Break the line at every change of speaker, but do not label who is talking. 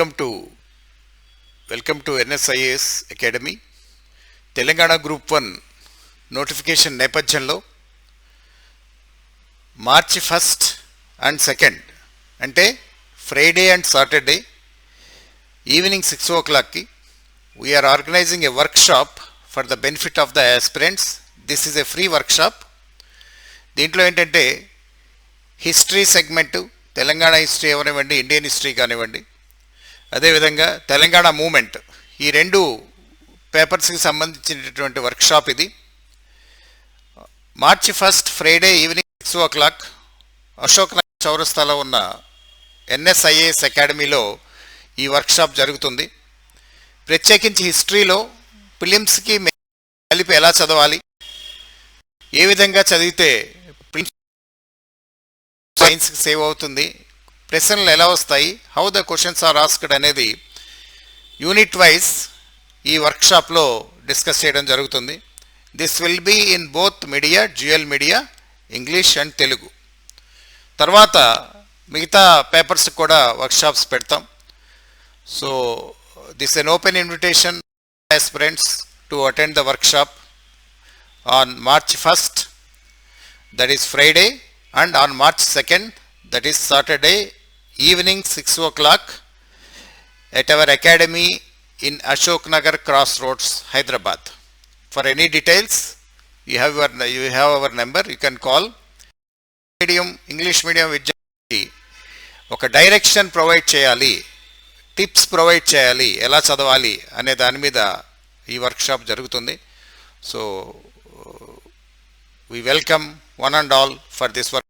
Welcome to NSIS Academy. Telangana group 1 notification నేపథ్యంలో March 1st and 2nd అంటే Friday and Saturday evening 6 o'clock we are organizing a workshop for the benefit of the aspirants. This is a free workshop. దీంట్లో ఏంటంటే history segment, Telangana history అవనివ్వండి, Indian history కానివ్వండి, అదేవిధంగా Telangana moment, ఈ రెండు పేపర్స్కి సంబంధించినటువంటి వర్క్షాప్ ఇది. మార్చి 1st Friday evening 6 o'clock Ashok Nagar చౌరస్తాలో ఉన్న NSIS అకాడమీలో ఈ వర్క్షాప్ జరుగుతుంది. ప్రత్యేకించి హిస్టరీలో ప్రిలిమ్స్కి కలిపి ఎలా చదవాలి, ఏ విధంగా చదివితే సైన్స్కి సేవ్ అవుతుంది, ప్రశ్నలు ఎలా వస్తాయి, how the questions are asked అనేది యూనిట్ వైజ్ ఈ వర్క్షాప్లో డిస్కస్ చేయడం జరుగుతుంది. This will be in both media, dual media, English and Telugu. తర్వాత మిగతా పేపర్స్ కూడా వర్క్షాప్స్ పెడతాం. So this an open invitation aspirants to attend the workshop on March 1st, that is Friday, and on March 2nd, that is Saturday, evening 6 o'clock at our academy in Ashok Nagar Crossroads, Hyderabad. For any details, you have our number, you can call. English medium విద్యార్థి ఒక direction provide చేయాలి, tips provide చేయాలి, ఎలా చదవాలి అనే దాని మీద ఈ వర్క్షాప్ జరుగుతుంది. So we welcome one and all for this work.